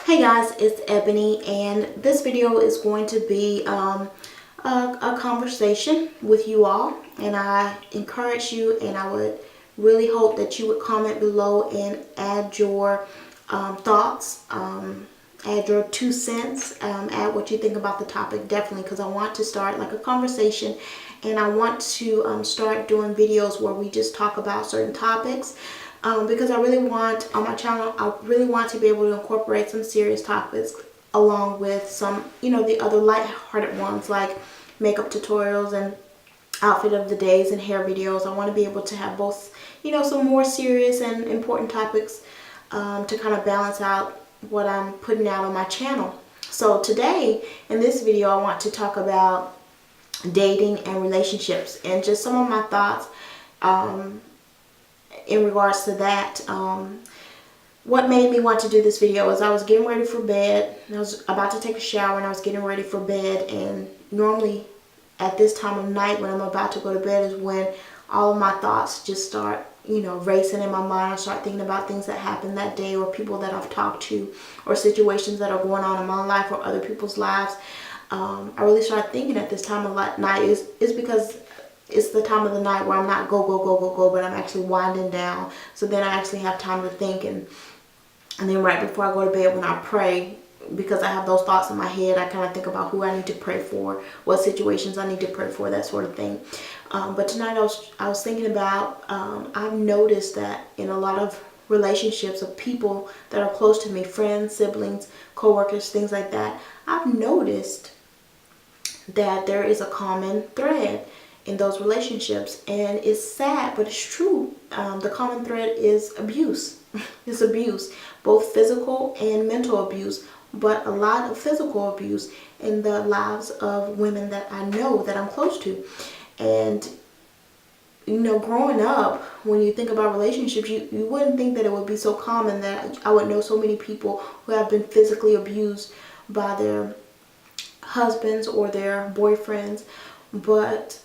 Hey guys, it's Ebony, and this video is going to be a conversation with you all, and I encourage you, and I would really hope that you would comment below and add your thoughts, add your 2 cents, add what you think about the topic, definitely, because I want to start like a conversation, and I want to start doing videos where we just talk about certain topics. Because I really want, on my channel, I really want to be able to incorporate some serious topics along with some, the other light-hearted ones like makeup tutorials and outfit of the days and hair videos. I want to be able to have both, some more serious and important topics to kind of balance out what I'm putting out on my channel. So today, in this video, I want to talk about dating and relationships and just some of my thoughts in regards to that. What made me want to do this video is I was getting ready for bed. I was about to take a shower and I was getting ready for bed, and normally at this time of night when I'm about to go to bed is when all of my thoughts just start racing in my mind. I start thinking about things that happened that day, or people that I've talked to, or situations that are going on in my life or other people's lives. I really start thinking at this time of night is because it's the time of the night where I'm not go, but I'm actually winding down. So then I actually have time to think, and then right before I go to bed, when I pray, because I have those thoughts in my head, I kind of think about who I need to pray for, what situations I need to pray for, that sort of thing. But tonight I was thinking about, I've noticed that in a lot of relationships of people that are close to me, friends, siblings, co-workers, things like that, I've noticed that there is a common thread in those relationships, and it's sad, but it's true. The common thread is abuse. It's abuse, both physical and mental abuse, but a lot of physical abuse in the lives of women that I know, that I'm close to. And growing up, when you think about relationships, you wouldn't think that it would be so common that I would know so many people who have been physically abused by their husbands or their boyfriends. But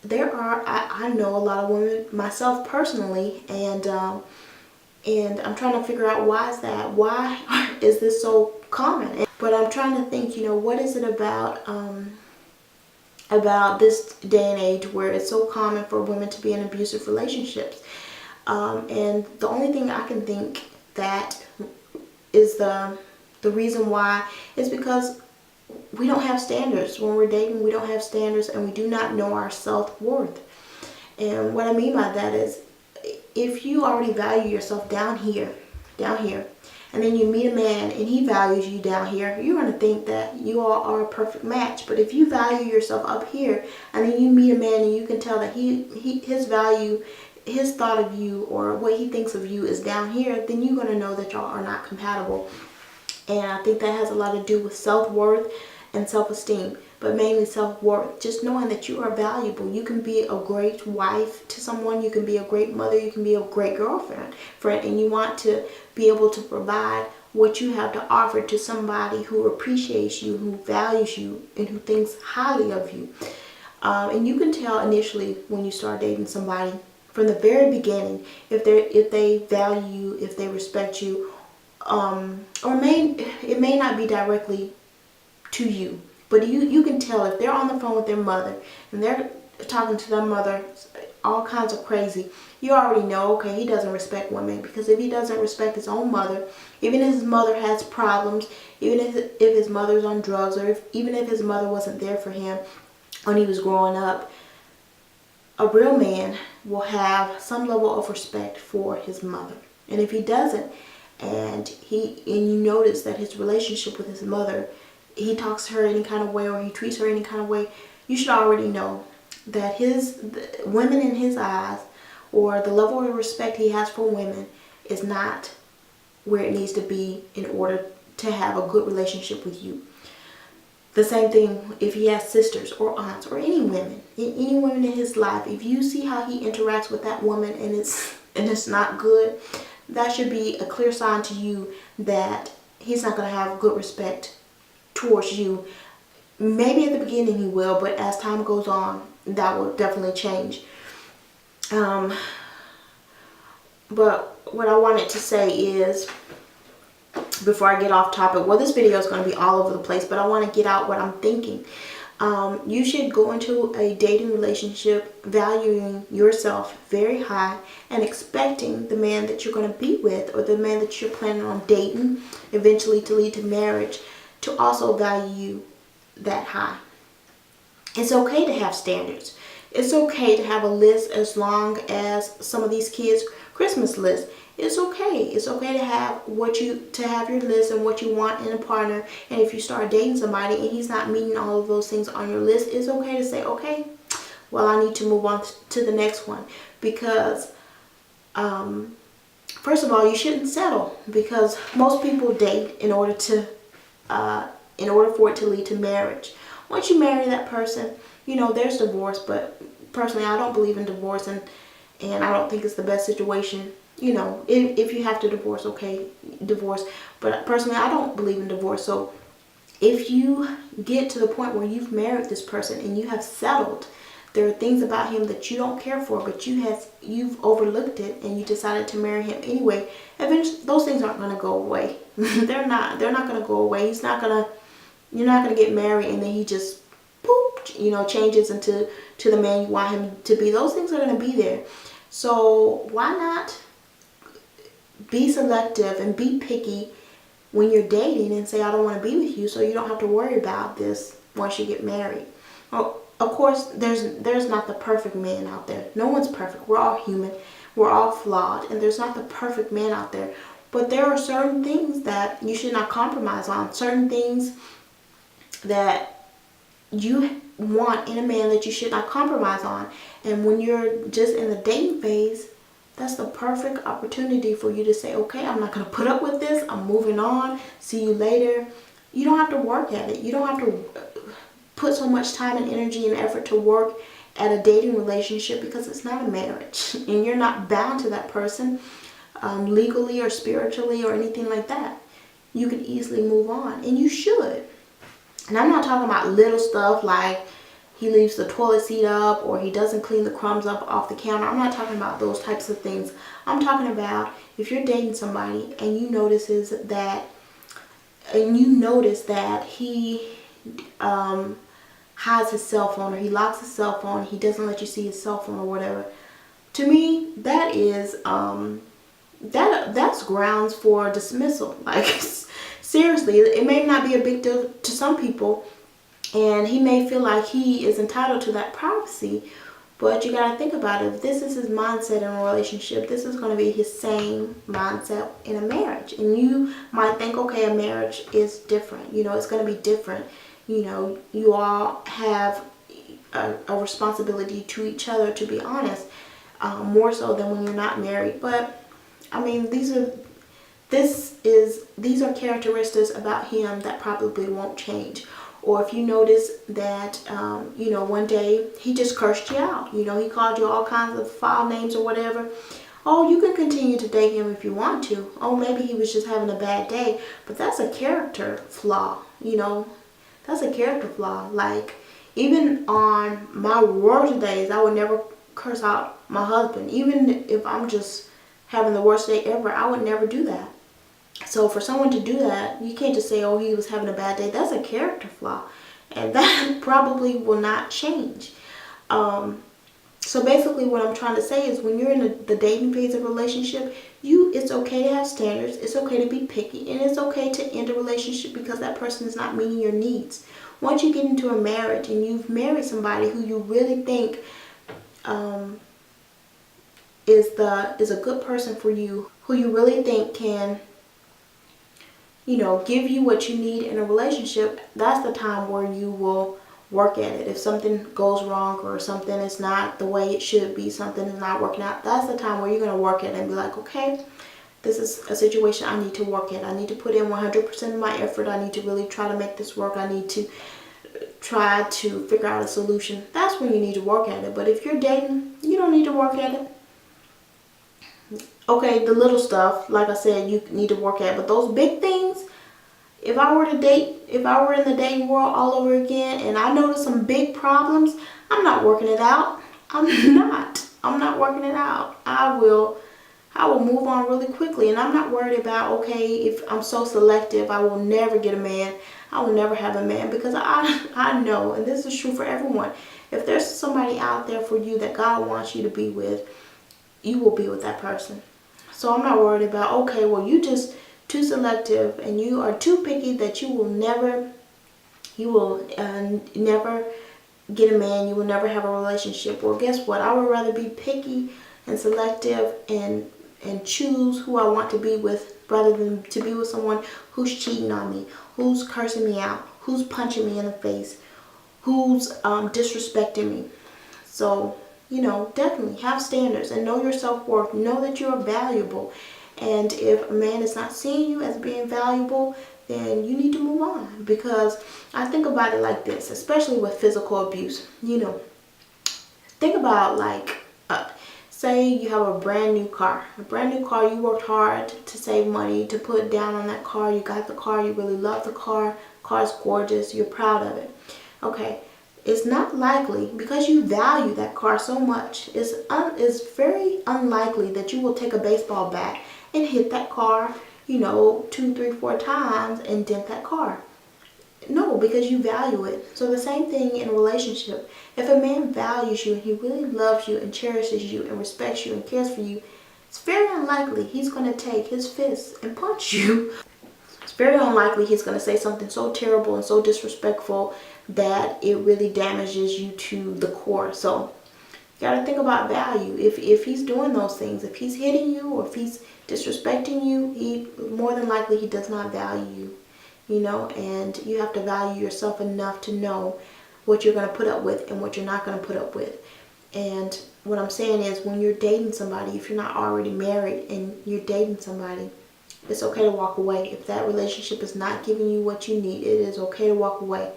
there are, I know a lot of women myself personally, and I'm trying to figure out why is that? Why is this so common? But I'm trying to think, what is it about this day and age where it's so common for women to be in abusive relationships? And the only thing I can think that is the reason why is because we don't have standards. When we're dating, we don't have standards, and we do not know our self-worth. And what I mean by that is, if you already value yourself down here, and then you meet a man and he values you down here, you're going to think that you all are a perfect match. But if you value yourself up here, and then you meet a man and you can tell that his value, his thought of you, or what he thinks of you is down here, then you're going to know that y'all are not compatible. And I think that has a lot to do with self-worth and self-esteem, but mainly self-worth. Just knowing that you are valuable. You can be a great wife to someone, you can be a great mother, you can be a great girlfriend, and you want to be able to provide what you have to offer to somebody who appreciates you, who values you, and who thinks highly of you. And you can tell initially when you start dating somebody from the very beginning if they value you, if they respect you, or it may not be directly to you, but you can tell if they're on the phone with their mother and they're talking to their mother all kinds of crazy. You already know, okay, he doesn't respect women, because if he doesn't respect his own mother, even if his mother has problems, even if his mother's on drugs, or even if his mother wasn't there for him when he was growing up, a real man will have some level of respect for his mother. And if he doesn't, and you notice that his relationship with his mother, he talks to her any kind of way, or he treats her any kind of way, you should already know that the women in his eyes, or the level of respect he has for women, is not where it needs to be in order to have a good relationship with you. The same thing if he has sisters or aunts or any women in his life. If you see how he interacts with that woman and it's not good, that should be a clear sign to you that he's not going to have good respect towards you. Maybe at the beginning he will, but as time goes on, that will definitely change. But what I wanted to say is, before I get off topic, well, this video is going to be all over the place, but I want to get out what I'm thinking. You should go into a dating relationship valuing yourself very high and expecting the man that you're going to be with, or the man that you're planning on dating eventually to lead to marriage, to also value you that high. It's okay to have standards. It's okay to have a list, as long as some of these kids' Christmas list. It's okay. It's okay to have your list and what you want in a partner. And if you start dating somebody and he's not meeting all of those things on your list, it's okay to say, okay, well, I need to move on to the next one. Because first of all, you shouldn't settle, because most people date in order for it to lead to marriage. Once you marry that person, there's divorce, but personally, I don't believe in divorce, and I don't think it's the best situation. If you have to divorce, okay, divorce. But personally, I don't believe in divorce. So if you get to the point where you've married this person and you have settled, there are things about him that you don't care for, but you've overlooked it and you decided to marry him anyway. Eventually, those things aren't going to go away. They're not going to go away. You're not going to get married and then he just poop, changes into the man you want him to be. Those things are going to be there. So why not be selective and be picky when you're dating and say, I don't want to be with you, so you don't have to worry about this once you get married. Well, of course, there's not the perfect man out there. No one's perfect. We're all human. We're all flawed, and there's not the perfect man out there. But there are certain things that you should not compromise on. Certain things that you want in a man that you should not compromise on. And when you're just in the dating phase, that's the perfect opportunity for you to say, okay, I'm not going to put up with this. I'm moving on. See you later. You don't have to work at it. You don't have to put so much time and energy and effort to work at a dating relationship, because it's not a marriage. And you're not bound to that person legally or spiritually or anything like that. You can easily move on. And you should. And I'm not talking about little stuff like he leaves the toilet seat up or he doesn't clean the crumbs up off the counter. I'm not talking about those types of things. I'm talking about if you're dating somebody and you notice that he hides his cell phone, or he locks his cell phone, he doesn't let you see his cell phone or whatever. To me, that is that's grounds for dismissal. Like, seriously, it may not be a big deal to some people, and he may feel like he is entitled to that privacy, but you got to think about it. If this is his mindset in a relationship, this is going to be his same mindset in a marriage. And you might think, okay, a marriage is different. It's going to be different. You all have a responsibility to each other, to be honest, more so than when you're not married. But, I mean, these are characteristics about him that probably won't change. Or if you notice that, one day he just cursed you out. He called you all kinds of foul names or whatever. Oh, you can continue to date him if you want to. Oh, maybe he was just having a bad day. But that's a character flaw, That's a character flaw. Like, even on my worst days, I would never curse out my husband. Even if I'm just having the worst day ever, I would never do that. So for someone to do that, you can't just say, oh, he was having a bad day. That's a character flaw. And that probably will not change. So basically what I'm trying to say is, when you're in the dating phase of a relationship, it's okay to have standards. It's okay to be picky. And it's okay to end a relationship because that person is not meeting your needs. Once you get into a marriage and you've married somebody who you really think is a good person for you, who you really think can give you what you need in a relationship, that's the time where you will work at it. If something goes wrong or something is not the way it should be, something is not working out, that's the time where you're going to work at it and be like, okay, this is a situation I need to work at. I need to put in 100% of my effort. I need to really try to make this work. I need to try to figure out a solution. That's when you need to work at it. But if you're dating, you don't need to work at it. Okay, the little stuff, like I said, you need to work at. But those big things, if I were in the dating world all over again and I notice some big problems, I'm not working it out. I'm not working it out. I will I will move on really quickly. And I'm not worried about, okay, if I'm so selective, I will never get a man. I will never have a man, because I know, and this is true for everyone, if there's somebody out there for you that God wants you to be with, you will be with that person. So I'm not worried about, okay, well, you just too selective and you are too picky that you will never get a man, you will never have a relationship. Well, guess what? I would rather be picky and selective and choose who I want to be with, rather than to be with someone who's cheating on me, who's cursing me out, who's punching me in the face, who's disrespecting me. So, definitely have standards and know your self-worth. Know that you're valuable. And if a man is not seeing you as being valuable, then you need to move on. Because I think about it like this, especially with physical abuse. Think about, like, say you have a brand new car. A brand new car, you worked hard to save money, to put down on that car. You got the car, you really love the car. Car's gorgeous, you're proud of it. Okay, it's not likely, because you value that car so much, it's very unlikely that you will take a baseball bat and hit that car, 2, 3, 4 times and dent that car. No, because you value it. So the same thing in a relationship. If a man values you and he really loves you and cherishes you and respects you and cares for you, it's very unlikely he's going to take his fist and punch you. It's very unlikely he's going to say something so terrible and so disrespectful that it really damages you to the core. So you got to think about value. If he's doing those things, if he's hitting you or if he's disrespecting you, he more than likely he does not value you. And you have to value yourself enough to know what you're going to put up with and what you're not going to put up with. And what I'm saying is, when you're dating somebody, if you're not already married and you're dating somebody, it's okay to walk away. If that relationship is not giving you what you need, it is okay to walk away.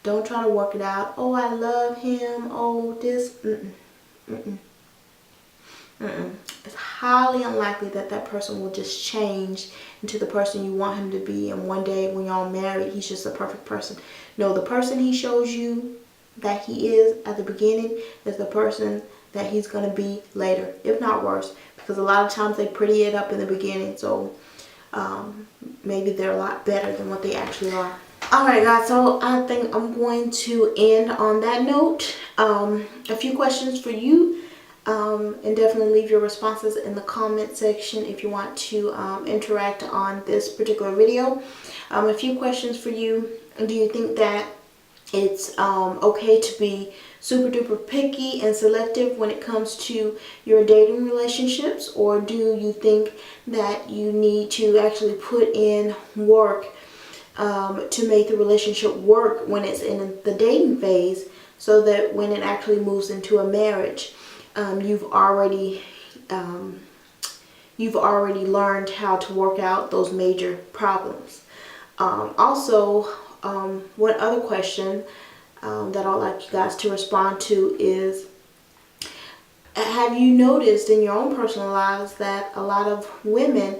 Don't try to work it out. Oh, I love him. Oh, this. It's highly unlikely that that person will just change into the person you want him to be, and one day when y'all married, he's just a perfect person. No, the person he shows you that he is at the beginning is the person that he's going to be later, if not worse, because a lot of times they pretty it up in the beginning, so maybe they're a lot better than what they actually are. Alright guys, so I think I'm going to end on that note. A few questions for you. And definitely leave your responses in the comment section if you want to interact on this particular video. A few questions for you. Do you think that it's okay to be super duper picky and selective when it comes to your dating relationships? Or do you think that you need to actually put in work to make the relationship work when it's in the dating phase, so that when it actually moves into a marriage, you've already learned how to work out those major problems. Also, one other question that I'd like you guys to respond to is, have you noticed in your own personal lives that a lot of women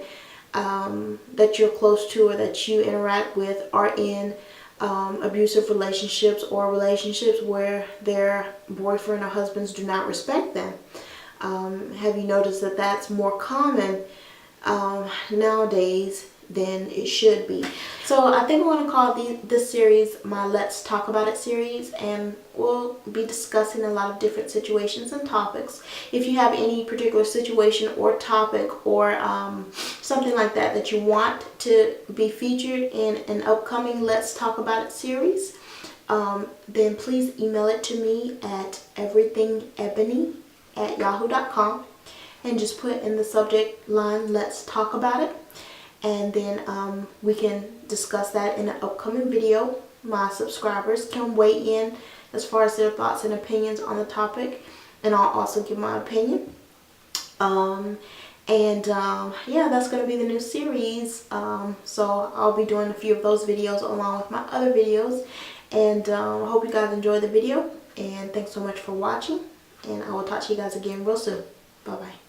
that you're close to or that you interact with are in abusive relationships, or relationships where their boyfriend or husbands do not respect them? Have you noticed that that's more common nowadays than it should be? So I think I want to call this series my Let's Talk About It series, and we'll be discussing a lot of different situations and topics. If you have any particular situation or topic or something like that that you want to be featured in an upcoming Let's Talk About It series, then please email it to me at everythingebony@yahoo.com and just put in the subject line Let's Talk About It, and then we can discuss that in an upcoming video. My subscribers can weigh in as far as their thoughts and opinions on the topic, and I'll also give my opinion. Yeah, that's going to be the new series. So I'll be doing a few of those videos along with my other videos, and I hope you guys enjoyed the video, and thanks so much for watching, and I will talk to you guys again real soon. Bye bye.